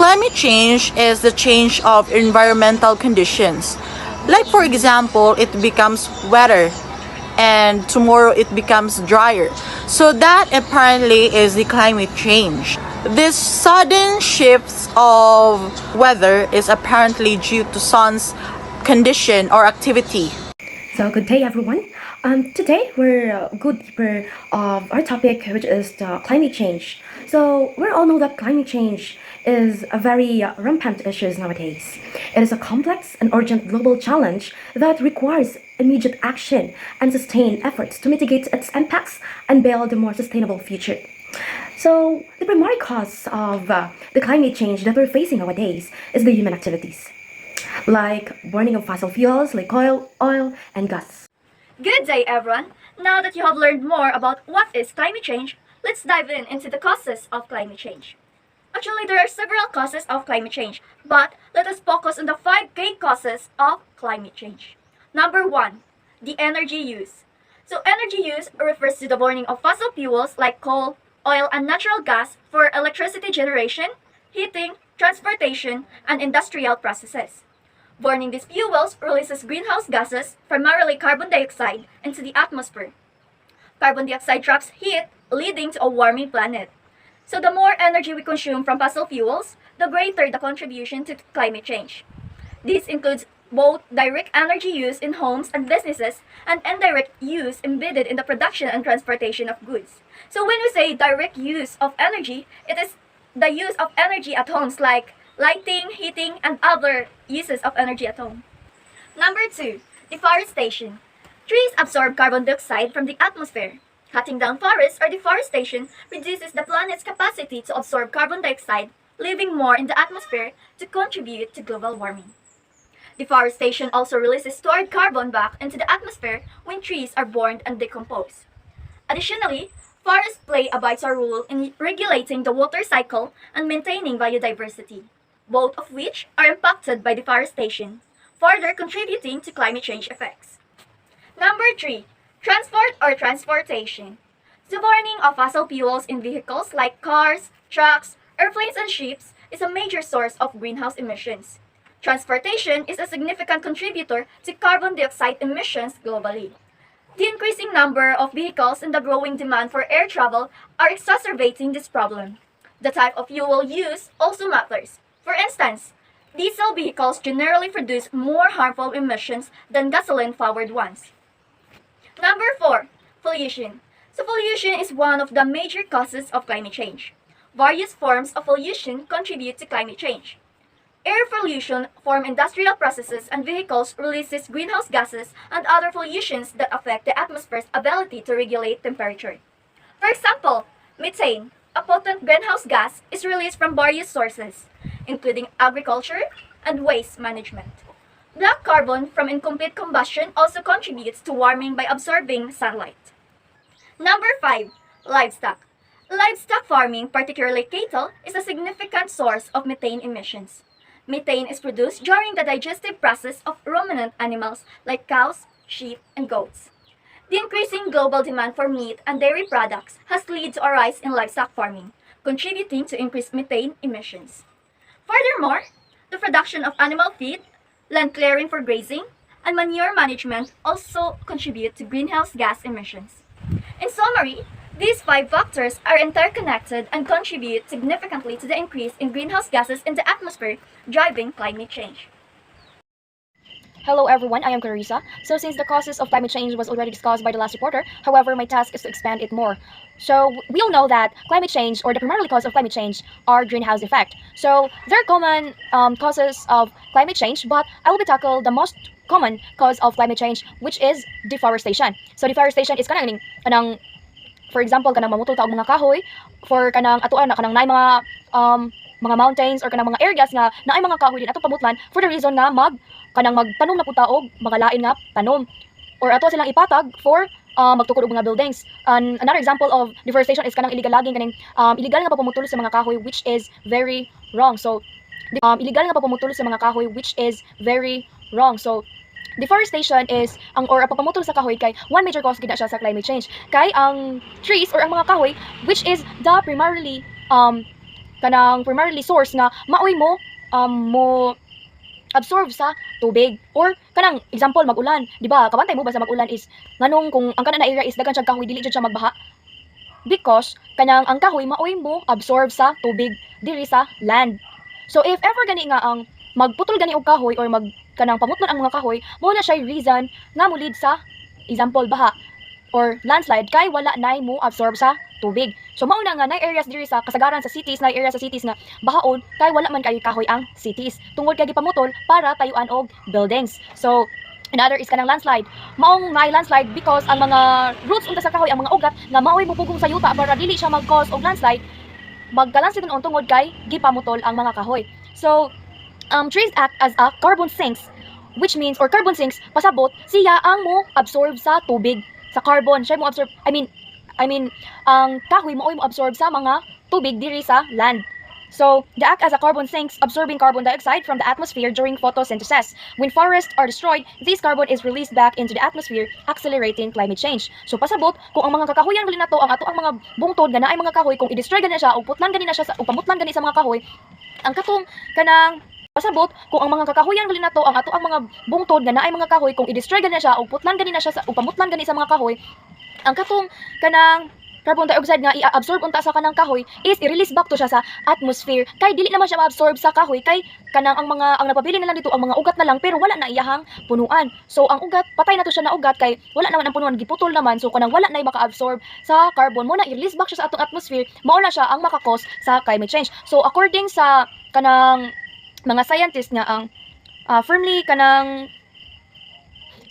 Climate change is the change of environmental conditions. Like for example, it becomes wetter and tomorrow it becomes drier. So that apparently is the climate change. This sudden shifts of weather is apparently due to sun's condition or activity. So good day everyone. Today we're go deeper of our topic, which is the climate change. So we all know that climate change is a very rampant issue nowadays. It is a complex and urgent global challenge that requires immediate action and sustained efforts to mitigate its impacts and build a more sustainable future. So the primary cause of the climate change that we're facing nowadays is the human activities, like burning of fossil fuels like oil, and gas. Good day, everyone! Now that you have learned more about what is climate change, let's dive into the causes of climate change. Actually, there are several causes of climate change, but let us focus on the 5 key causes of climate change. Number 1, the energy use. So energy use refers to the burning of fossil fuels like coal, oil, and natural gas for electricity generation, heating, transportation, and industrial processes. Burning these fuels releases greenhouse gases, primarily carbon dioxide, into the atmosphere. Carbon dioxide traps heat, leading to a warming planet. So the more energy we consume from fossil fuels, the greater the contribution to climate change. This includes both direct energy use in homes and businesses and indirect use embedded in the production and transportation of goods. So when we say direct use of energy, it is the use of energy at homes like lighting, heating, and other uses of energy at home. Number 2, deforestation. Trees absorb carbon dioxide from the atmosphere. Cutting down forests or deforestation reduces the planet's capacity to absorb carbon dioxide, leaving more in the atmosphere to contribute to global warming. Deforestation also releases stored carbon back into the atmosphere when trees are burned and decompose. Additionally, forests play a vital role in regulating the water cycle and maintaining biodiversity, both of which are impacted by deforestation, further contributing to climate change effects. Number 3, transport or transportation. The burning of fossil fuels in vehicles like cars, trucks, airplanes, and ships is a major source of greenhouse emissions. Transportation is a significant contributor to carbon dioxide emissions globally. The increasing number of vehicles and the growing demand for air travel are exacerbating this problem. The type of fuel used also matters. For instance, diesel vehicles generally produce more harmful emissions than gasoline-powered ones. Number 4, pollution. So pollution is one of the major causes of climate change. Various forms of pollution contribute to climate change. Air pollution from industrial processes and vehicles releases greenhouse gases and other pollutions that affect the atmosphere's ability to regulate temperature. For example, methane, a potent greenhouse gas, is released from various sources, including agriculture and waste management. Black carbon from incomplete combustion also contributes to warming by absorbing sunlight. Number 5, livestock. Livestock farming, particularly cattle, is a significant source of methane emissions. Methane is produced during the digestive process of ruminant animals like cows, sheep, and goats. The increasing global demand for meat and dairy products has led to a rise in livestock farming, contributing to increased methane emissions. Furthermore, the production of animal feed, land clearing for grazing, and manure management also contribute to greenhouse gas emissions. In summary, these 5 factors are interconnected and contribute significantly to the increase in greenhouse gases in the atmosphere, driving climate change. Hello everyone, I am Clarissa. So since the causes of climate change was already discussed by the last reporter, however, my task is to expand it more. So we all know that climate change, or the primary cause of climate change, are greenhouse effect. So there are common causes of climate change, but I will be tackle the most common cause of climate change, which is deforestation. So deforestation is kanang for example kanang mamutol ta og mga kahoy for kanang atuan na kanang naay mga mountains or kanang mga areas nga naay mga kahoy din ato pamutlan for the reason nga magtanom na puta og mga lain nga tanom or ato silang ipatag for magtukod og mga buildings. And another example of deforestation is kanang illegal logging, kanang illegal nga pagpamutol sa mga kahoy, which is very wrong. So illegal nga pagpamutol sa mga kahoy, which is very wrong. So deforestation is or pagpamutol sa kahoy kay one major cause gid siya sa climate change. Kay ang trees or ang mga kahoy, which is the primarily kanang primarily source nga maoy mo mo absorb sa tubig or kanang example mag-ulan, di ba? Kabantay mo ba sa mag-ulan is nganong kung ang kana na area is daghan siya kahoy dili jud siya magbaha because kanang ang kahoy maoy mo absorb sa tubig diri sa land. So if ever gani nga ang magputol gani og kahoy or mag kanang pamutlon ang mga kahoy, mo na siya reason nga mo lead sa example baha or landslide kay wala nay mo absorb sa tubig. So mao na nga nay areas diri sa kasagaran sa cities, nay area sa cities nga bahaon kay wala man kay kahoy ang cities. Tungod kay gipamutol para tayuan og buildings. So another is kanang landslide. Maong may landslide because ang mga roots unta sa kahoy, ang mga ugat nga maoy mupugong sa yuta para dili siya mag-cause og landslide, magka-landslide on tungod kay gipamutol ang mga kahoy. So trees act as a carbon sinks, which means or carbon sinks pasabot siya ang mo absorb sa tubig, sa carbon siya mo absorb. I mean ang kahoy mo absorb sa mga tubig diri sa land. So, they act as a carbon sinks, absorbing carbon dioxide from the atmosphere during photosynthesis. When forests are destroyed, this carbon is released back into the atmosphere, accelerating climate change. So, pasabot, kung ang mga kakahuyan gali nato, ang ato ang mga bungtod, gana ay mga kahoy, kung i-destroy gani siya, o putlan gani na siya, o pamutlan gani sa mga kahoy, ang katong kanang pasabot, kung ang mga kakahuyan gali nato, ang ato ang mga bungtod, gana ay mga kahoy, kung i-destroy gani siya, o putlan gani na siya, o pamutlan gani sa mga kahoy, ang katong kanang carbon dioxide nga i-absorb unta sa kanang kahoy is i-release back to siya sa atmosphere kay dili naman siya ma-absorb sa kahoy kay kanang ang napabili na lang dito ang mga ugat na lang pero wala na iyahang punuan. So ang ugat patay na to siya na ugat kay wala naman ang punuan, giputol naman, so kanang wala na maka-absorb sa carbon mo na i-release back siya sa atong atmosphere, mao na siya ang makakos sa climate change. So according sa kanang mga scientists nga ang firmly kanang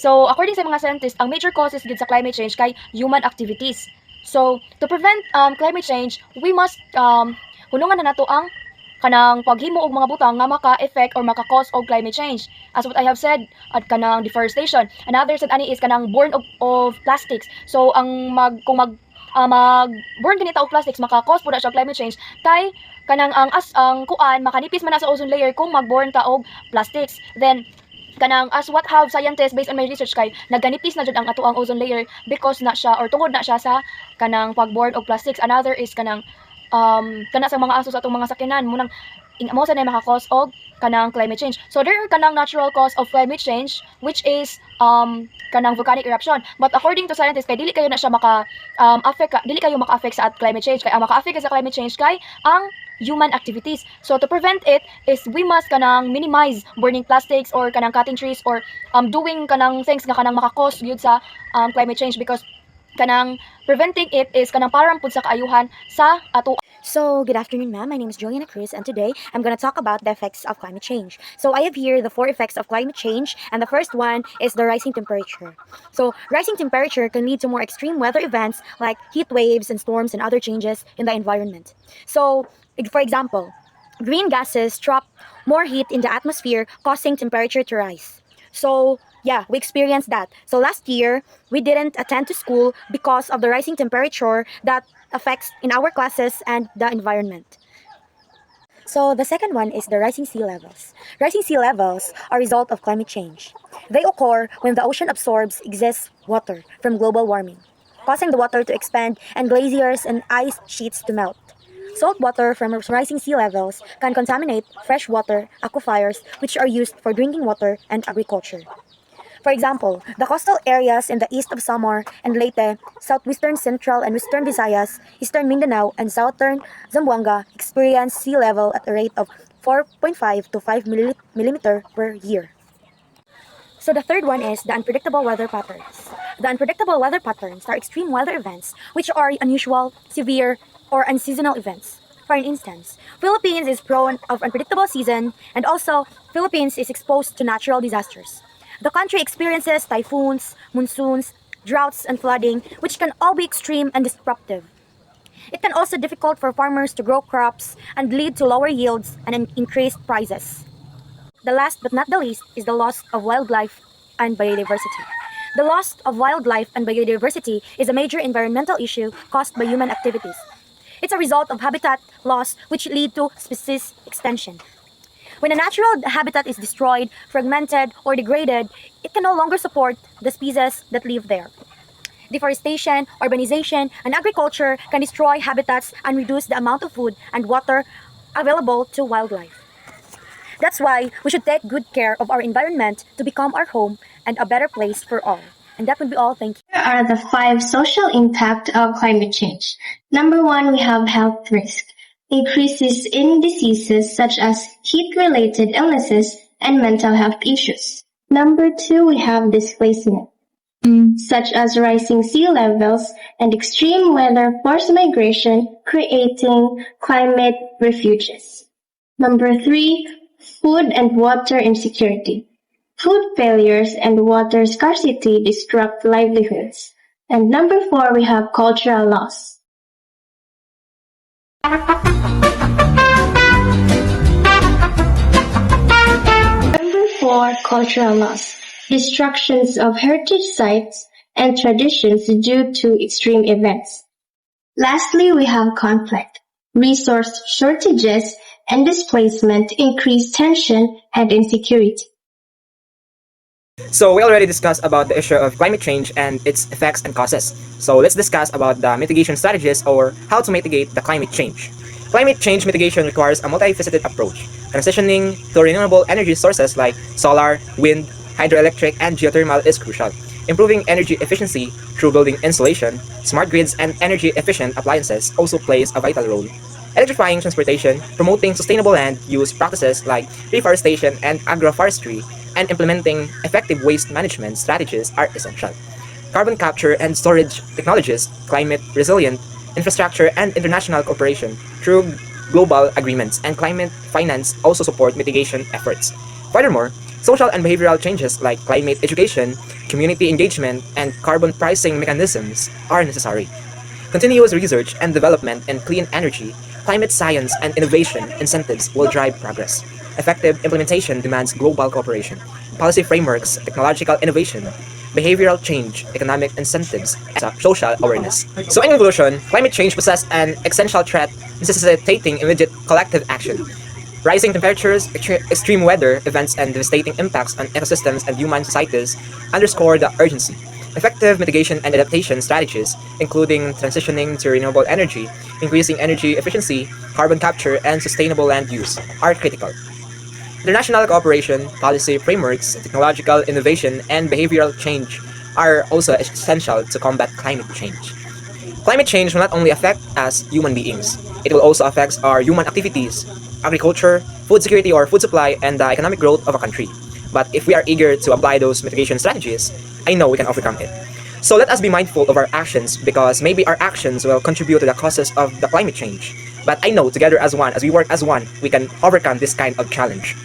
according sa mga scientists, ang major causes gid sa climate change kay human activities. So, to prevent climate change, we must hunungan na nato ang kanang paghimo og mga butang nga maka-effect or maka-cause og climate change. As what I have said, at kanang deforestation. Another said ani is kanang burn of plastics. So, kung mag-burn ganita og plastics, maka-cause pud siya climate change kay kanang ang kuan makanipis man na sa ozone layer kung mag-burn ka og plastics. Then kanang as what have scientists based on my research kay nagganipis na jud ang ato ang ozone layer because na siya or tungod na siya sa kanang pagboard og plastics. Another is kanang kana sa mga aso sa atong mga sakinan munang mo sa na makakos og kanang climate change. So there are kanang natural cause of climate change which is kanang volcanic eruption. But according to scientists kay dili kayo na siya dili kayo maka-affect sa climate change kay ang maka-affect sa climate change kay ang human activities. So to prevent it is we must kanang minimize burning plastics or kanang cutting trees or doing kanang things nga kanang makakos gyud sa climate change because kanang preventing it is kanang param pud sa kaayuhan sa ato. So, good afternoon, ma'am. My name is Juliana Cruz, and today I'm going to talk about the effects of climate change. So, I have here the 4 effects of climate change, and the first one is the rising temperature. So, rising temperature can lead to more extreme weather events like heat waves and storms and other changes in the environment. So, for example, green gases trap more heat in the atmosphere, causing temperature to rise. So, yeah, we experienced that. So last year, we didn't attend to school because of the rising temperature that affects in our classes and the environment. So the second one is the rising sea levels. Rising sea levels are a result of climate change. They occur when the ocean absorbs excess water from global warming, causing the water to expand and glaciers and ice sheets to melt. Salt water from rising sea levels can contaminate freshwater aquifers, which are used for drinking water and agriculture. For example, the coastal areas in the east of Samar and Leyte, southwestern Central and Western Visayas, eastern Mindanao, and southern Zamboanga experience sea level at a rate of 4.5 to 5 millimeter per year. So the third one is the unpredictable weather patterns. The unpredictable weather patterns are extreme weather events which are unusual, severe, or unseasonal events. For an instance, Philippines is prone of unpredictable season, and also Philippines is exposed to natural disasters. The country experiences typhoons, monsoons, droughts, and flooding, which can all be extreme and disruptive. It can also be difficult for farmers to grow crops and lead to lower yields and increased prices. The last but not the least is the loss of wildlife and biodiversity. The loss of wildlife and biodiversity is a major environmental issue caused by human activities. It's a result of habitat loss which lead to species extinction. When a natural habitat is destroyed, fragmented, or degraded, it can no longer support the species that live there. Deforestation, urbanization, and agriculture can destroy habitats and reduce the amount of food and water available to wildlife. That's why we should take good care of our environment to become our home and a better place for all. And that would be all. Thank you. Here are the 5 social impact of climate change. Number 1, we have health risk. Increases in diseases such as heat-related illnesses and mental health issues. Number 2, we have displacement, such as rising sea levels and extreme weather forced migration, creating climate refuges. Number 3, food and water insecurity. Food failures and water scarcity disrupt livelihoods. And number 4, we have cultural loss. Number 4, cultural loss. Destructions of heritage sites and traditions due to extreme events. Lastly, we have conflict. Resource shortages and displacement increase tension and insecurity. So we already discussed about the issue of climate change and its effects and causes. So let's discuss about the mitigation strategies or how to mitigate the climate change. Climate change mitigation requires a multifaceted approach. Transitioning to renewable energy sources like solar, wind, hydroelectric, and geothermal is crucial. Improving energy efficiency through building insulation, smart grids, and energy-efficient appliances also plays a vital role. Electrifying transportation, promoting sustainable land use practices like reforestation and agroforestry, and implementing effective waste management strategies are essential. Carbon capture and storage technologies, climate resilient infrastructure, and international cooperation through global agreements and climate finance also support mitigation efforts. Furthermore, social and behavioral changes like climate education, community engagement, and carbon pricing mechanisms are necessary. Continuous research and development in clean energy, climate science, and innovation incentives will drive progress. Effective implementation demands global cooperation, policy frameworks, technological innovation, behavioral change, economic incentives, and social awareness. So in conclusion, climate change poses an essential threat necessitating immediate collective action. Rising temperatures, extreme weather events, and devastating impacts on ecosystems and human societies underscore the urgency. Effective mitigation and adaptation strategies, including transitioning to renewable energy, increasing energy efficiency, carbon capture, and sustainable land use, are critical. International cooperation, policy frameworks, technological innovation, and behavioral change are also essential to combat climate change. Climate change will not only affect us human beings, it will also affect our human activities, agriculture, food security or food supply, and the economic growth of a country. But if we are eager to apply those mitigation strategies, I know we can overcome it. So let us be mindful of our actions because maybe our actions will contribute to the causes of the climate change. But I know together as one, as we work as one, we can overcome this kind of challenge.